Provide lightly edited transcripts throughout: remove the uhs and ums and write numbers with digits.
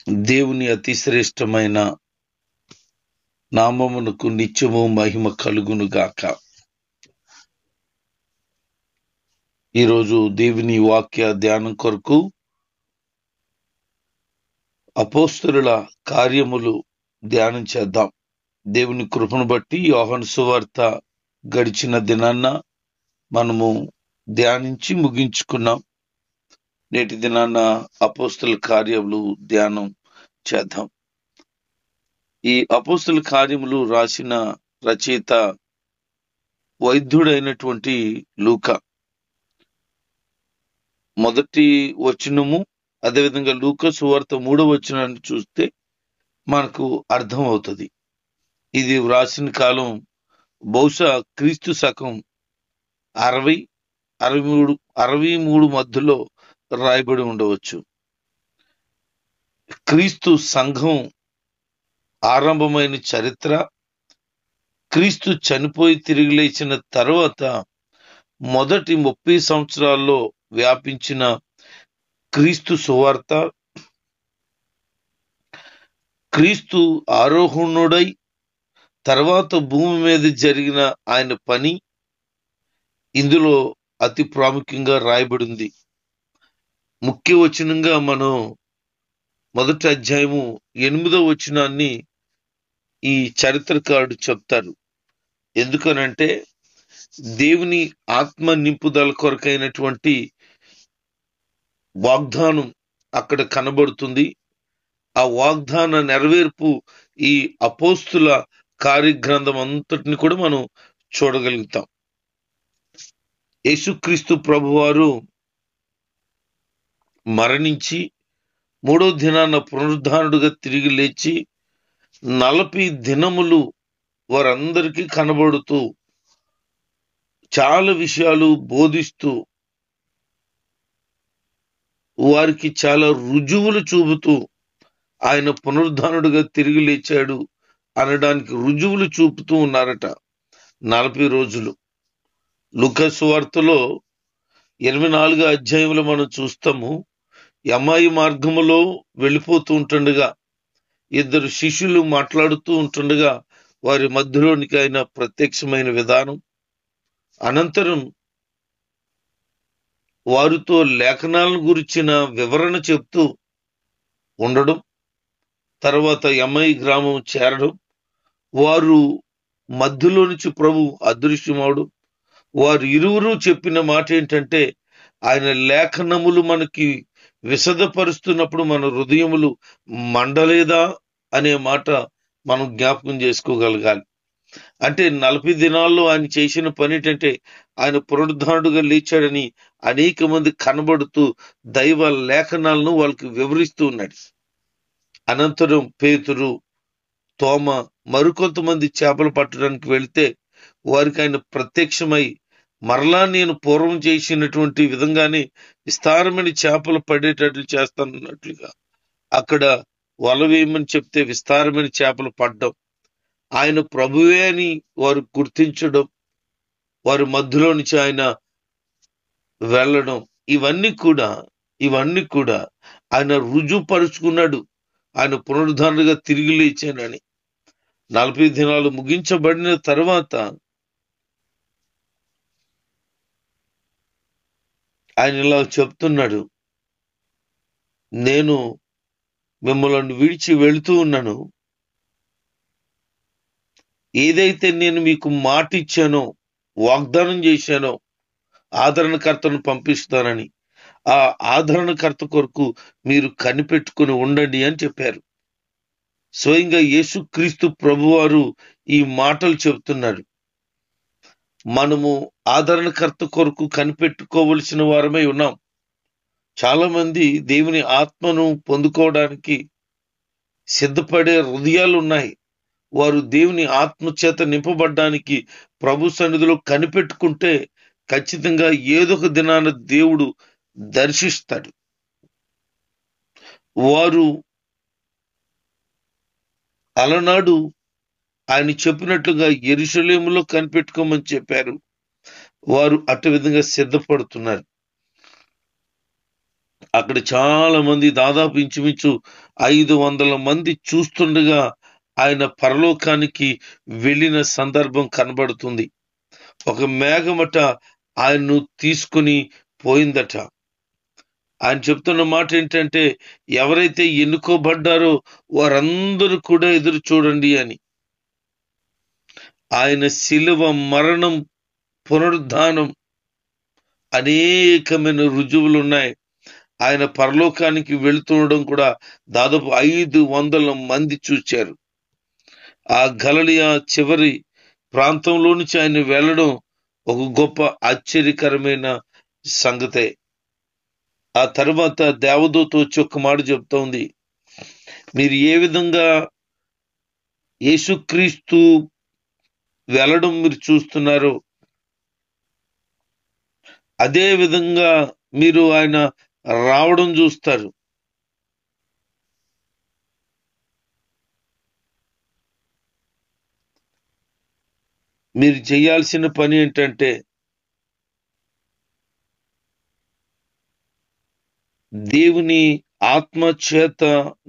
దేవుని అతి శ్రేష్టమైన నామమునకు నిత్యము మహిమ కలుగును గాక. ఈరోజు దేవుని వాక్య ధ్యానం కొరకు అపోస్తలుల కార్యములు ధ్యానం చేద్దాం. దేవుని కృపను బట్టి యోహాను సువార్త గడిచిన దినాన్న మనము ధ్యానించి ముగించుకున్నాం. నేటి దినాన్న అపోస్తలుల కార్యములు ధ్యానం చేద్దాం. ఈ అపోస్తలుల కార్యములు రాసిన రచయిత వైద్యుడైనటువంటి లూకా. మొదటి వచనము అదేవిధంగా లూకా సువార్త 3వ వచనాన్ని చూస్తే మనకు అర్థం అవుతుంది. ఇది వ్రాసిన కాలం బహుశా క్రీస్తు శకం 63 మధ్యలో రాయబడి ఉండవచ్చు. క్రీస్తు సంఘం ఆరంభమైన చరిత్ర, క్రీస్తు చనిపోయి తిరిగి లేచిన తర్వాత మొదటి 30 సంవత్సరాల్లో వ్యాపించిన క్రీస్తు సువార్త, క్రీస్తు ఆరోహణుడై తర్వాత భూమి మీద జరిగిన ఆయన పని ఇందులో అతి ప్రాముఖ్యంగా రాయబడింది. ముఖ్య వచనంగా మనం మొదటి అధ్యాయము 8వ వచనాన్ని ఈ చరిత్రకారుడు చెప్తారు. ఎందుకనంటే దేవుని ఆత్మ నింపుదల కొరకైనటువంటి వాగ్దానం అక్కడ కనబడుతుంది. ఆ వాగ్దాన నెరవేర్పు ఈ అపోస్తుల కార్యగ్రంథం అంతటిని కూడా మనం చూడగలుగుతాం. యేసుక్రీస్తు ప్రభువారు మరణించి 3వ దినాన పునరుద్ధానుడుగా తిరిగి లేచి 40 దినములు వారందరికీ కనబడుతూ చాలా విషయాలు బోధిస్తూ వారికి చాలా రుజువులు చూపుతూ ఆయన పునరుద్ధానుడుగా తిరిగి లేచాడు అనడానికి రుజువులు చూపుతూ ఉన్నారట 40 రోజులు. లూకా సువార్తలో 24వ అధ్యాయంలో మనం చూస్తాము. ఎమ్మాయి మార్గములో వెళ్ళిపోతూ ఉంటుండగా 2 శిష్యులు మాట్లాడుతూ ఉంటుండగా వారి మధ్యలోనికి ఆయన ప్రత్యక్షమైన విధానం, అనంతరం వారితో లేఖనాలను గురించిన వివరణ చెప్తూ ఉండడం, తర్వాత ఎమ్మాయి గ్రామం చేరడం, వారు మధ్యలో నుంచి ప్రభు అదృశ్యమవడం. వారు ఇరువురు చెప్పిన మాట ఏంటంటే, ఆయన లేఖనములు మనకి విశదపరుస్తున్నప్పుడు మన హృదయములు మండలేదా అనే మాట మనం జ్ఞాపకం చేసుకోగలగాలి. అంటే 40 దినాల్లో ఆయన చేసిన పని ఏంటంటే ఆయన పునరుద్ధానుడుగా లేచాడని అనేక మంది కనబడుతూ దైవ లేఖనాలను వాళ్ళకి వివరిస్తూ ఉన్నాడు. అనంతరం పేతురు, తోమ, మరికొంతమంది చేపలు పట్టడానికి వెళ్తే వారికి ఆయన ప్రత్యక్షమై మరలా నేను పూర్వం చేసినటువంటి విధంగానే విస్తారమైన చేపలు పడేటట్లు చేస్తానన్నట్లుగా అక్కడ వల వేయమని చెప్తే విస్తారమైన చేపలు పడ్డం, ఆయన ప్రభువే అని వారు గుర్తించడం, వారి మధ్యలో నుంచి ఆయన వెళ్ళడం, ఇవన్నీ కూడా ఆయన రుజువుపరుచుకున్నాడు. ఆయన పునరుద్ధానుడిగా తిరిగి లేచానని. 40 దినాలు ముగించబడిన తర్వాత ఆయన ఇలా చెప్తున్నాడు, నేను మిమ్మల్ని విడిచి వెళుతూ ఉన్నాను. ఏదైతే నేను మీకు మాట ఇచ్చానో, వాగ్దానం చేశానో, ఆదరణకర్తను పంపిస్తానని, ఆ ఆదరణకర్త కొరకు మీరు కనిపెట్టుకుని ఉండండి అని చెప్పారు. స్వయంగా యేసుక్రీస్తు ప్రభువారు ఈ మాటలు చెబుతున్నారు. మనము ఆదరణకర్త కొరకు కనిపెట్టుకోవలసిన వారమై ఉన్నాం. చాలా మంది దేవుని ఆత్మను పొందుకోవడానికి సిద్ధపడే హృదయాలు ఉన్నాయి. వారు దేవుని ఆత్మ చేత నింపబడ్డానికి ప్రభు సన్నిధిలో కనిపెట్టుకుంటే ఖచ్చితంగా ఏదో ఒక దినాన దేవుడు దర్శిస్తాడు. వారు అలనాడు ఆయన చెప్పినట్లుగా యెరూషలేములో కనిపెట్టుకోమని చెప్పారు. వారు అటు విధంగా సిద్ధపడుతున్నారు. అక్కడ చాలా మంది, దాదాపు ఇంచుమించు 500 మంది చూస్తుండగా ఆయన పరలోకానికి వెళ్ళిన సందర్భం కనబడుతుంది. ఒక మేఘమట ఆయన్ను తీసుకుని పోయిందట. ఆయన చెప్తున్న మాట ఏంటంటే, ఎవరైతే ఎన్నుకోబడ్డారో వారందరూ కూడా ఎదురు చూడండి అని. ఆయన శిలువ మరణం, పునరుద్ధానం, అనేకమైన రుజువులు ఉన్నాయి. ఆయన పరలోకానికి వెళుతుండడం కూడా దాదాపు 500 మంది చూచారు. ఆ గలిలయ చివరి ప్రాంతంలో నుంచి ఆయన వెళ్ళడం ఒక గొప్ప ఆశ్చర్యకరమైన సంగతే. ఆ తర్వాత దేవదూత వచ్చి ఒక మాట చెప్తోంది, మీరు ఏ విధంగా యేసుక్రీస్తు వెళ్ళడం మీరు చూస్తున్నారో అదే విధంగా మీరు ఆయన రావడం చూస్తారు. మీరు చేయాల్సిన పని ఏంటంటే, దేవుని ఆత్మ చేత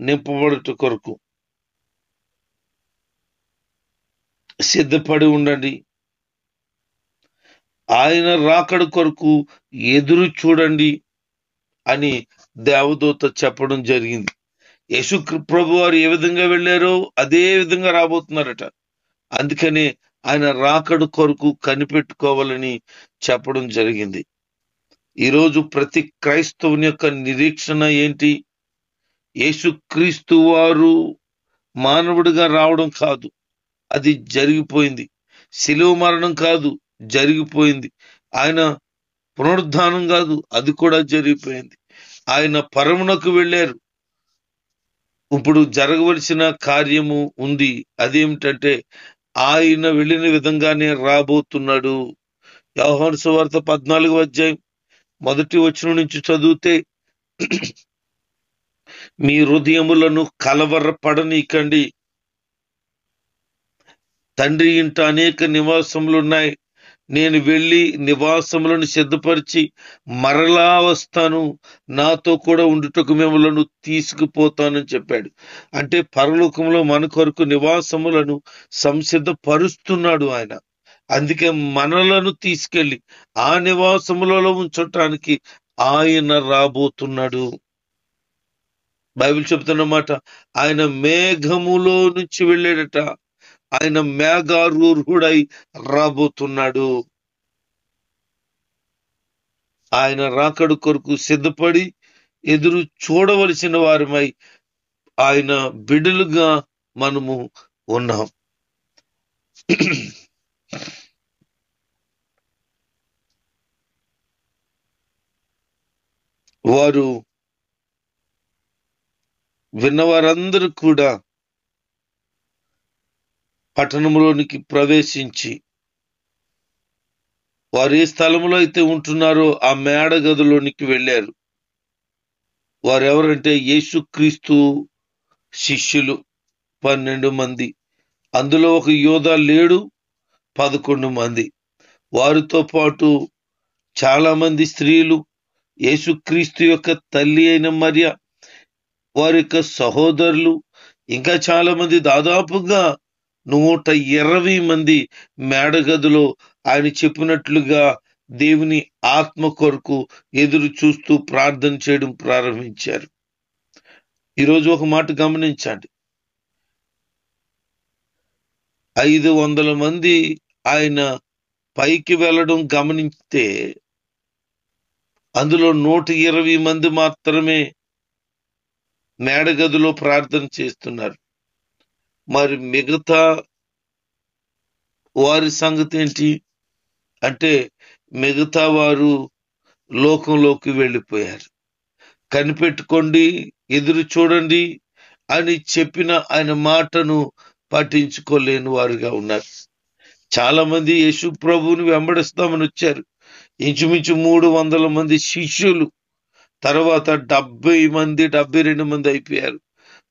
నింపబడుట కొరకు సిద్ధపడి ఉండండి. ఆయన రాకడ కొరకు ఎదురు చూడండి అని దేవదూత చెప్పడం జరిగింది. యేసు ప్రభు వారు ఏ విధంగా వెళ్ళారో అదే విధంగా రాబోతున్నారట. అందుకనే ఆయన రాకడ కొరకు కనిపెట్టుకోవాలని చెప్పడం జరిగింది. ఈరోజు ప్రతి క్రైస్తవుని యొక్క నిరీక్షణ ఏంటి? యేసుక్రీస్తు వారు మానవుడిగా రావడం కాదు, అది జరిగిపోయింది. శిలువ మరణం కాదు, జరిగిపోయింది. ఆయన పునరుద్ధానం కాదు, అది కూడా జరిగిపోయింది. ఆయన పరమునకు వెళ్ళారు. ఇప్పుడు జరగవలసిన కార్యము ఉంది. అదేమిటంటే ఆయన వెళ్ళిన విధంగానే రాబోతున్నాడు. యోహాను సువార్త 14వ అధ్యాయం 1వ వచనం నుంచి చదివితే, మీ హృదయములను కలవరపడనీకండి. తండ్రి ఇంట అనేక నివాసములున్నాయి. నేను వెళ్ళి నివాసములను సిద్ధపరిచి మరలా వస్తాను, నాతో కూడా ఉండుటకు మిమ్మలను తీసుకుపోతానని చెప్పాడు. అంటే పరలోకంలో మన కొరకు నివాసములను సంసిద్ధపరుస్తున్నాడు ఆయన. అందుకే మనలను తీసుకెళ్లి ఆ నివాసములలో ఉంచటానికి ఆయన రాబోతున్నాడు. బైబిల్ చెప్తున్నమాట, ఆయన మేఘములో నుంచి వెళ్ళాడట. ఆయన మేఘారూఢుడై రాబోతున్నాడు. ఆయన రాకడ కొరకు సిద్ధపడి ఎదురు చూడవలసిన వారమై ఆయన బిడ్డలుగా మనము ఉన్నాం. వారు విన్నవారందరూ కూడా పట్టణంలోనికి ప్రవేశించి వారు ఏ స్థలంలో అయితే ఉంటున్నారో ఆ మేడ గదిలోనికి వెళ్ళారు. వారెవరంటే యేసుక్రీస్తు శిష్యులు 12 మంది. అందులో ఒక యోధ లేడు, 11 మంది. వారితో పాటు చాలా మంది స్త్రీలు, యేసుక్రీస్తు యొక్క తల్లి అయిన మరియ, వారి యొక్క సహోదరులు, ఇంకా చాలా మంది, దాదాపుగా 120 మంది మేడగదిలో ఆయన చెప్పినట్లుగా దేవుని ఆత్మ కొరకు ఎదురు చూస్తూ ప్రార్థన చేయడం ప్రారంభించారు. ఈరోజు ఒక మాట గమనించండి, 500 మంది ఆయన పైకి వెళ్ళడం గమనిస్తే అందులో 120 మంది మాత్రమే మేడగదిలో ప్రార్థన చేస్తున్నారు. మరి మిగతా వారి సంగతి ఏంటి అంటే, మిగతా వారు లోకంలోకి వెళ్ళిపోయారు. కనిపెట్టుకోండి, ఎదురు చూడండి అని చెప్పిన ఆయన మాటను పట్టించుకోలేని వారుగా ఉన్నారు. చాలా మంది యేసు ప్రభువుని వెంబడిస్తామని వచ్చారు. ఇంచుమించు 300 మంది శిష్యులు, తర్వాత 72 మంది అయిపోయారు.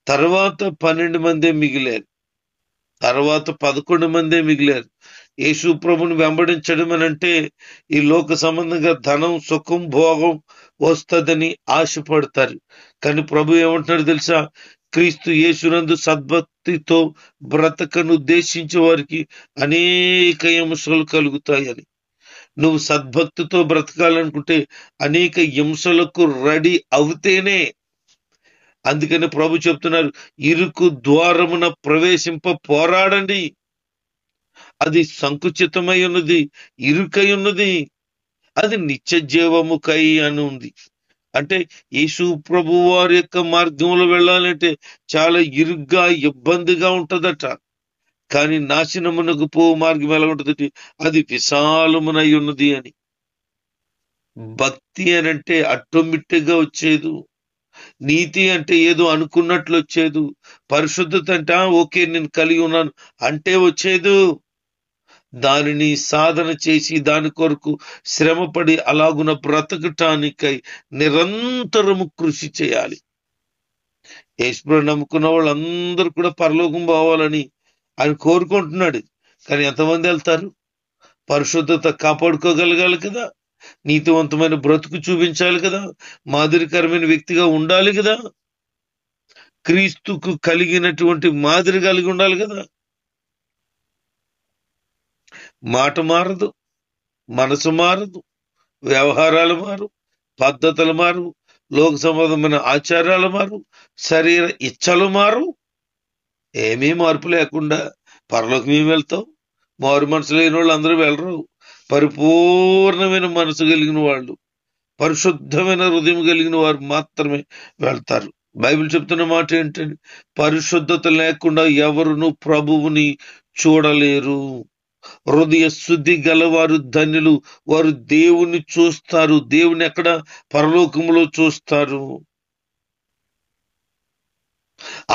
తర్వాత 12 మందే మిగిలారు. తర్వాత 11 మందే మిగిలారు. యేసు ప్రభుని వెంబడించడం అని అంటే ఈ లోక సంబంధంగా ధనం, సుఖం, భోగం వస్తుందని ఆశపడతారు. కానీ ప్రభు ఏమంటున్నాడు తెలుసా? క్రీస్తు యేసునందు సద్భక్తితో బ్రతకను ఉద్దేశించే వారికి అనేక హింసలు కలుగుతాయని. నువ్వు సద్భక్తితో బ్రతకాలనుకుంటే అనేక హింసలకు రెడీ అవుతేనే. అందుకని ప్రభు చెప్తున్నారు, ఇరుకు ద్వారమున ప్రవేశింప పోరాడండి. అది సంకుచితమై ఉన్నది, ఇరుకై ఉన్నది, అది నిత్య జీవముకై అని ఉంది. అంటే యేసు ప్రభు వారి యొక్క మార్గంలో వెళ్ళాలంటే చాలా ఇరుగ్గా ఇబ్బందిగా ఉంటదట. కానీ నాశనమునకు పో మార్గం ఎలా ఉంటది? అది విశాలమునై ఉన్నది అని. భక్తి అని అంటే ఆటోమేటిక్ గా వచ్చేది. నీతి అంటే ఏదో అనుకున్నట్లు వచ్చేది. పరిశుద్ధత అంటే ఓకే నేను కలిగి ఉన్నాను అంటే వచ్చేదు. దానిని సాధన చేసి దాని కొరకు శ్రమపడి అలాగున బ్రతకటానికై నిరంతరము కృషి చేయాలి. యేసుప్రభువుని నమ్ముకున్న వాళ్ళందరూ కూడా పరలోకం పోవాలని ఆయన కోరుకుంటున్నాడు. కానీ ఎంతమంది వెళ్తారు? పరిశుద్ధత కాపాడుకోగలగాలి కదా, నీతివంతమైన బ్రతుకు చూపించాలి కదా, మాదిరికరమైన వ్యక్తిగా ఉండాలి కదా, క్రీస్తుకు కలిగినటువంటి మాదిరి కలిగి ఉండాలి కదా. మాట మారదు, మనసు మారదు, వ్యవహారాలు మారు, పద్ధతులు మారు, లోక సంబంధమైన ఆచారాలు మారు, శరీర ఇచ్చలు మారు. ఏమీ మార్పు లేకుండా పరలోకం ఏమి వెళ్తావు? మారు మనసు లేని వాళ్ళు అందరూ వెళ్ళరు. పరిపూర్ణమైన మనసు కలిగిన వాళ్ళు, పరిశుద్ధమైన హృదయం కలిగిన వారు మాత్రమే వెళ్తారు. బైబిల్ చెప్తున్న మాట ఏంటంటే, పరిశుద్ధత లేకుండా ఎవరును ప్రభువుని చూడలేరు. హృదయ శుద్ధి గలవారు ధన్యులు, వారు దేవుని చూస్తారు. దేవుని ఎక్కడ? పరలోకములో చూస్తారు.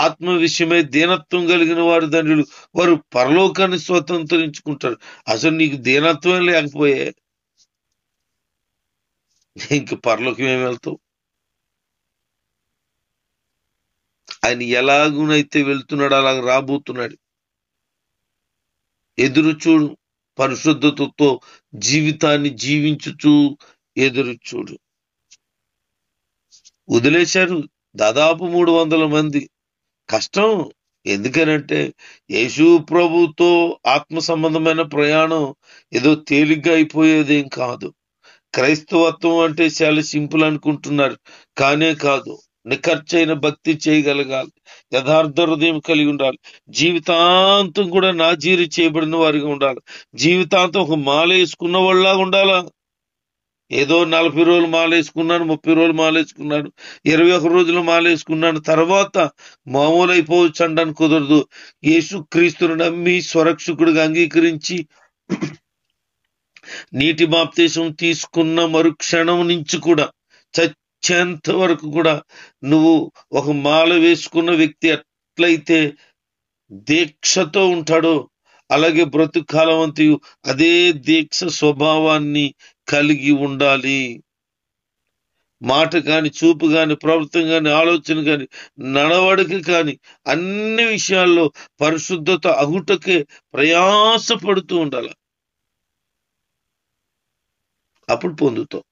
ఆత్మ విషయమై దీనత్వం కలిగిన వారు ధన్యులు, వారు పరలోకాన్ని స్వతంత్రించుకుంటారు. అసలు నీకు దీనత్వం లేకపోయే ఇంక పరలోకం ఏమి వెళ్తావు? ఆయన ఎలాగునైతే వెళ్తున్నాడు అలాగ రాబోతున్నాడు. ఎదురు చూడు, పరిశుద్ధతతో జీవితాన్ని జీవించుచు ఎదురు చూడు. వదిలేశారు దాదాపు 300 మంది. కష్టం. ఎందుకనంటే యేసు ప్రభుతో ఆత్మ సంబంధమైన ప్రయాణం ఏదో తేలిగ్గా అయిపోయేదేం కాదు. క్రైస్తవత్వం అంటే చాలా సింపుల్ అనుకుంటున్నారు, కానే కాదు. నిఖర్చైన భక్తి చేయగలగాలి, యథార్థ హృదయం కలిగి ఉండాలి, జీవితాంతం కూడా నాజీరు చేయబడిన వారిగా ఉండాలి, జీవితాంతం ఒక మాల వేసుకున్న వాళ్ళలాగా ఉండాలా. ఏదో 40 రోజులు మాలేసుకున్నాను, 30 రోజులు మాలేసుకున్నాను, 21 రోజులు మాలేసుకున్నాను, తర్వాత మామూలు అయిపోవచ్చు అనడానికి కుదరదు. యేసు క్రీస్తును నమ్మి స్వరక్షకుడిగా అంగీకరించి నీటి బాప్తీసం తీసుకున్న మరుక్షణం నుంచి కూడా చచ్చేంత వరకు కూడా నువ్వు ఒక మాల వేసుకున్న వ్యక్తి ఎట్లయితే దీక్షతో ఉంటాడో అలాగే బ్రతుకాలం అంతయు అదే దీక్ష స్వభావాన్ని కలిగి ఉండాలి. మాట కాని, చూపు కాని, ప్రవర్తన కాని, ఆలోచన కాని, నడవడిక కాని అన్ని విషయాల్లో పరిశుద్ధత అగుటకే ప్రయాసపడుతూ ఉండాలి. అప్పుడు పొందుతావు.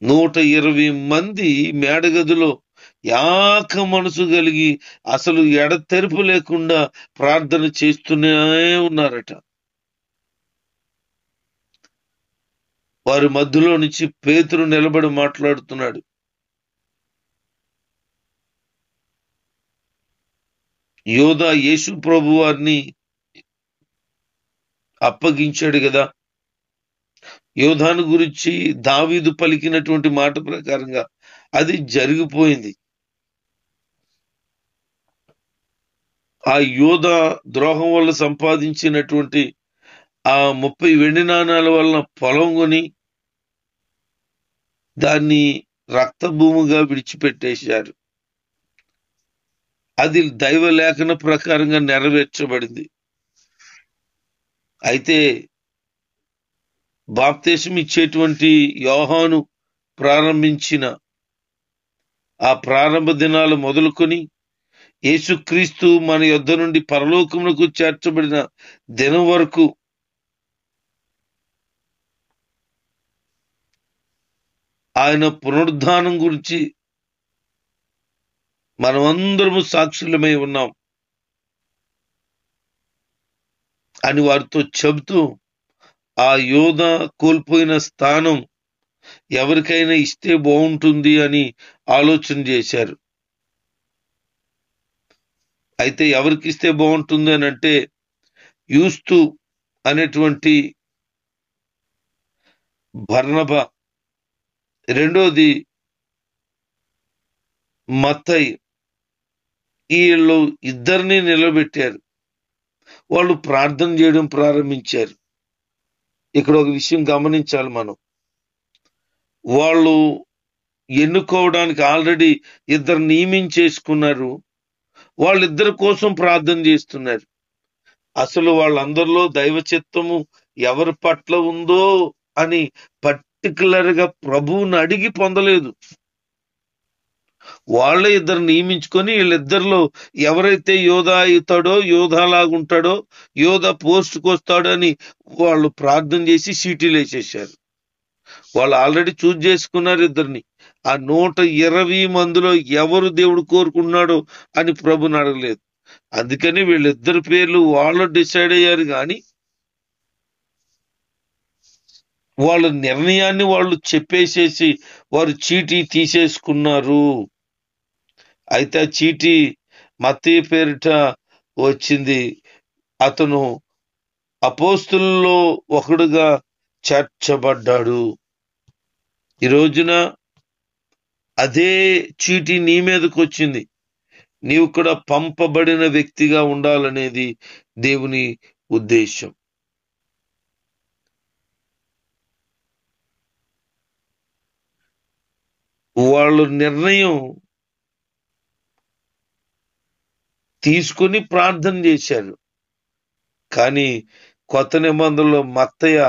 120 మంది మేడగదిలో యాక మనసు కలిగి అసలు ఎడతెరుపు లేకుండా ప్రార్థన చేస్తూనే ఉన్నారట. వారి మధ్యలో నుంచి పేతురు నిలబడి మాట్లాడుతున్నాడు. యోధా యేసు ప్రభు వారిని అప్పగించాడు కదా. యోధాను గురించి దావీదు పలికినటువంటి మాట ప్రకారంగా అది జరిగిపోయింది. ఆ యోధ ద్రోహం వల్ల సంపాదించినటువంటి ఆ 30 వెండి నాణాల వలన పొలం కొని దాన్ని రక్తభూమిగా విడిచిపెట్టేశారు. అది దైవ లేఖన ప్రకారంగా నెరవేర్చబడింది. అయితే బాప్తీసం ఇచ్చేటువంటి యోహాను ప్రారంభించిన ఆ ప్రారంభ దినాలు మొదలుకొని యేసుక్రీస్తు మన యొద్ద నుండి పరలోకమునకు చేర్చబడిన దినం వరకు ఆయన పునరుద్ధానం గురించి మనమందరము సాక్షులమై ఉన్నాం అని వారితో చెబుతూ ఆ యోధ కోల్పోయిన స్థానం ఎవరికైనా ఇస్తే బాగుంటుంది అని ఆలోచన చేశారు. అయితే ఎవరికి ఇస్తే బాగుంటుంది అని అంటే యూస్తు అనేటువంటి బర్నబ, రెండోది మత్తయి, వీళ్ళు ఇద్దరిని నిలబెట్టారు. వాళ్ళు ప్రార్థన చేయడం ప్రారంభించారు. ఇక్కడ ఒక విషయం గమనించాలి మనం. వాళ్ళు ఎన్నుకోవడానికి ఆల్రెడీ ఇద్దరు నియమించేసుకున్నారు. వాళ్ళిద్దరి కోసం ప్రార్థన చేస్తున్నారు. అసలు వాళ్ళందరిలో దైవ చిత్తము ఎవరి పట్ల ఉందో అని పర్టికులర్ గా ప్రభువుని అడిగి పొందలేదు. వాళ్ళే ఇద్దరు నియమించుకొని వీళ్ళిద్దరిలో ఎవరైతే యోధా అవుతాడో, యోధాలాగుంటాడో, యోధ పోస్ట్కి వస్తాడో అని వాళ్ళు ప్రార్థన చేసి సీటీలు వేసేసారు. వాళ్ళు ఆల్రెడీ చూజ్ చేసుకున్నారు ఇద్దరిని. ఆ 120 మందిలో ఎవరు దేవుడు కోరుకున్నాడో అని ప్రభుని అడగలేదు. అందుకని వీళ్ళిద్దరి పేర్లు వాళ్ళు డిసైడ్ అయ్యారు. కానీ వాళ్ళ నిర్ణయాన్ని వాళ్ళు చెప్పేసేసి వారు చీటీ తీసేసుకున్నారు. అయితే ఆ చీటీ మత్తయి పేరిట వచ్చింది. అతను అపోస్తులలో ఒకడుగా చేర్చబడ్డాడు. ఈ రోజున అదే చీటీ నీ మీదకి వచ్చింది. నీవు కూడా పంపబడిన వ్యక్తిగా ఉండాలనేది దేవుని ఉద్దేశం. వాళ్ళు నిర్ణయం తీసుకొని ప్రార్థన చేశారు. కానీ కొత్త నిబంధనలో మత్తయ్య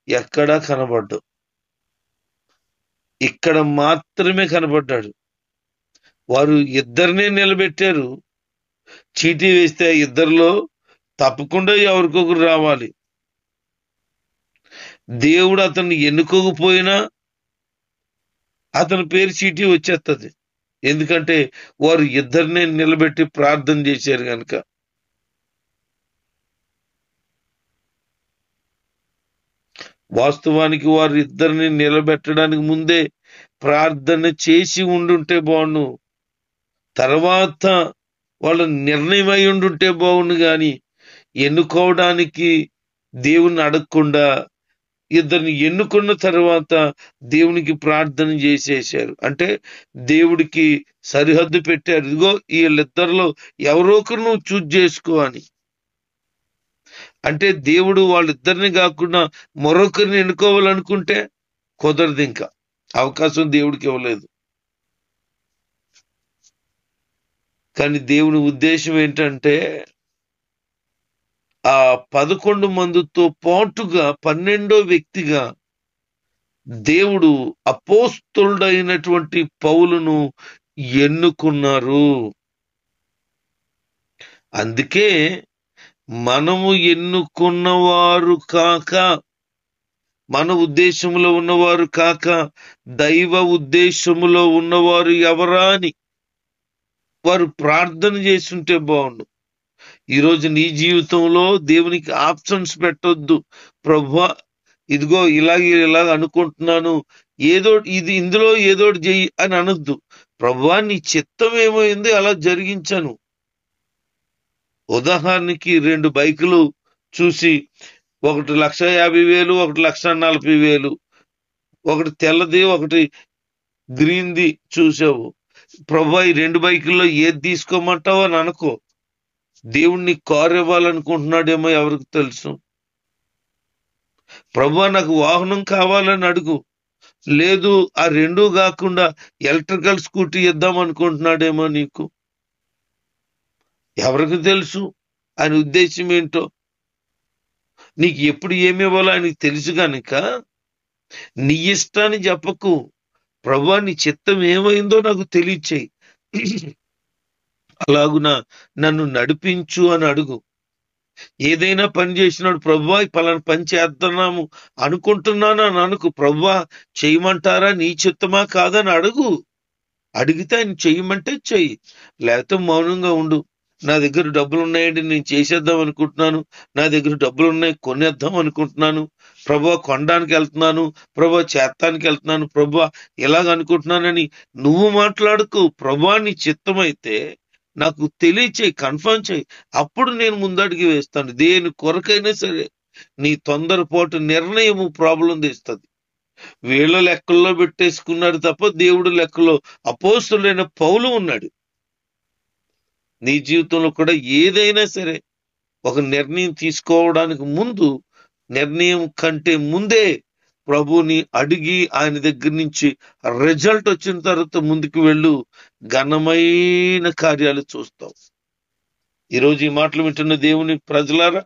ఎక్కడా కనబడ్డు. ఇక్కడ మాత్రమే కనబడ్డాడు. వారు ఇద్దరినే నిలబెట్టారు. చీటీ వేస్తే ఇద్దరిలో తప్పకుండా ఎవరికొకరు రావాలి. దేవుడు అతన్ని ఎన్నుకోకపోయినా అతని పేరు చీటీ వచ్చేస్తుంది. ఎందుకంటే వారు ఇద్దరినే నిలబెట్టి ప్రార్థన చేశారు కనుక. వాస్తవానికి వారు ఇద్దరిని నిలబెట్టడానికి ముందే ప్రార్థన చేసి ఉండుంటే బాగుండు. తర్వాత వాళ్ళ నిర్ణయం అయి ఉండుంటే బాగుండు. కానీ ఎన్నుకోవడానికి దేవుని అడగకుండా ఇద్దరిని ఎన్నుకున్న తర్వాత దేవునికి ప్రార్థన చేసేసారు. అంటే దేవుడికి సరిహద్దు పెట్టారు. ఇదిగో వీళ్ళిద్దరిలో ఎవరో ఒకరు నువ్వు చూజ్ చేసుకో అని. అంటే దేవుడు వాళ్ళిద్దరిని కాకుండా మరొకరిని ఎన్నుకోవాలనుకుంటే కుదరదు. ఇంకా అవకాశం దేవుడికి ఇవ్వలేదు. కానీ దేవుని ఉద్దేశం ఏంటంటే ఆ 11 మందితో పాటుగా 12వ వ్యక్తిగా దేవుడు అపోస్తలుడైనటువంటి పౌలును ఎన్నుకున్నారు. అందుకే మనము ఎన్నుకున్నవారు కాక, మన ఉద్దేశంలో ఉన్నవారు కాక, దైవ ఉద్దేశములో ఉన్నవారు ఎవరా అని వారు ప్రార్థన చేస్తుంటే బాగుండు. ఈరోజు నీ జీవితంలో దేవునికి ఆప్షన్స్ పెట్టొద్దు. ప్రభువా ఇదిగో ఇలాగ అనుకుంటున్నాను, ఏదో ఇందులో ఏదోటి చెయ్యి అని అనొద్దు. ప్రభువా నీ చిత్తం ఏమైంది అలా జరిగించాను. ఉదాహరణకి 2 బైకులు చూసి, ఒకటి 1,50,000, ఒకటి 1,40,000, ఒకటి తెల్లది ఒకటి గ్రీన్ది చూసావు. ప్రభువా ఈ 2 బైకుల్లో ఏది తీసుకోమంటావు అని అనుకో. దేవుణ్ణి కారు ఇవ్వాలనుకుంటున్నాడేమో ఎవరికి తెలుసు. ప్రభువా నాకు వాహనం కావాలని అడుగు. లేదు ఆ 2 కాకుండా ఎలక్ట్రికల్ స్కూటీ ఇద్దాం అనుకుంటున్నాడేమో నీకు. ఎవరికి తెలుసు ఆయన ఉద్దేశం ఏంటో. నీకు ఎప్పుడు ఏమి ఇవ్వాలో ఆయనకి తెలుసు కనుక నీ ఇష్టాన్ని చెప్పకు. ప్రభువా నీ చిత్తం ఏమైందో నాకు తెలియచేయి, అలాగున నన్ను నడిపించు అని అడుగు. ఏదైనా పని చేసినాడు, ప్రభువా పలానా పని చేస్తున్నాము అనుకుంటున్నాను అని అనుకు, ప్రభువా చేయమంటారా, నీ చిత్తమా కాదని అడుగు. అడిగితే ఆయన చెయ్యమంటే చెయ్యి, లేకపోతే మౌనంగా ఉండు. నా దగ్గర డబ్బులు ఉన్నాయండి, నేను చేసేద్దాం అనుకుంటున్నాను, నా దగ్గర డబ్బులు ఉన్నాయి కొనేద్దాం అనుకుంటున్నాను, ప్రభువా కొనడానికి వెళ్తున్నాను, ప్రభువా చేత్తానికి వెళ్తున్నాను, ప్రభువా ఇలాగ అనుకుంటున్నానని నువ్వు మాట్లాడుకో. ప్రభువా నీ చిత్తమైతే నాకు తెలియచేయి, కన్ఫర్మ్ చేయి, అప్పుడు నేను ముందడిగి వేస్తాను. దేని కొరకైనా సరే నీ తొందరపాటు నిర్ణయము ప్రాబ్లం తెస్తుంది. వీళ్ళ లెక్కల్లో పెట్టేసుకున్నాడు తప్ప దేవుడు లెక్కలో అపోస్తులైన పౌలు ఉన్నాడు. నీ జీవితంలో కూడా ఏదైనా సరే ఒక నిర్ణయం తీసుకోవడానికి ముందు, నిర్ణయం కంటే ముందే ప్రభుని అడిగి ఆయన దగ్గర నుంచి రిజల్ట్ వచ్చిన తర్వాత ముందుకు వెళ్ళు, ఘనమైన కార్యాలు చూస్తావు. ఈరోజు ఈ మాటలు వింటున్న దేవుని ప్రజలారా,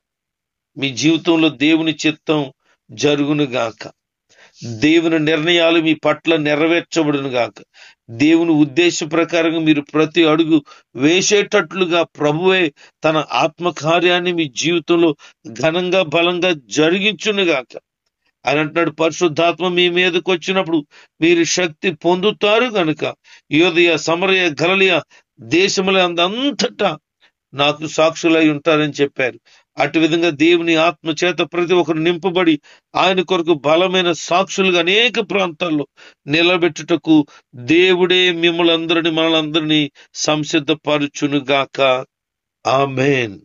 మీ జీవితంలో దేవుని చిత్తం జరుగును గాక, దేవుని నిర్ణయాలు మీ పట్ల నెరవేర్చబడును గాక, దేవుని ఉద్దేశ ప్రకారంగా మీరు ప్రతి అడుగు వేసేటట్లుగా ప్రభువే తన ఆత్మకార్యాన్ని మీ జీవితంలో ఘనంగా బలంగా జరిగించును గాక. ఆయన అంటున్నాడు, పరిశుద్ధాత్మ మీ మీదకి వచ్చినప్పుడు మీరు శక్తి పొందుతారు గనుక యోదయ, సమరయ, గలిలయ దేశముల అంతటా నాకు సాక్షులై ఉంటారని చెప్పారు. అటు విధంగా దేవుని ఆత్మ చేత ప్రతి ఒక్కరు నింపబడి ఆయన కొరకు బలమైన సాక్షులుగా అనేక ప్రాంతాల్లో నిలబెట్టుటకు దేవుడే మిమ్మల్ని మనలందరినీ సంసిద్ధపరచునుగాక. ఆమేన్.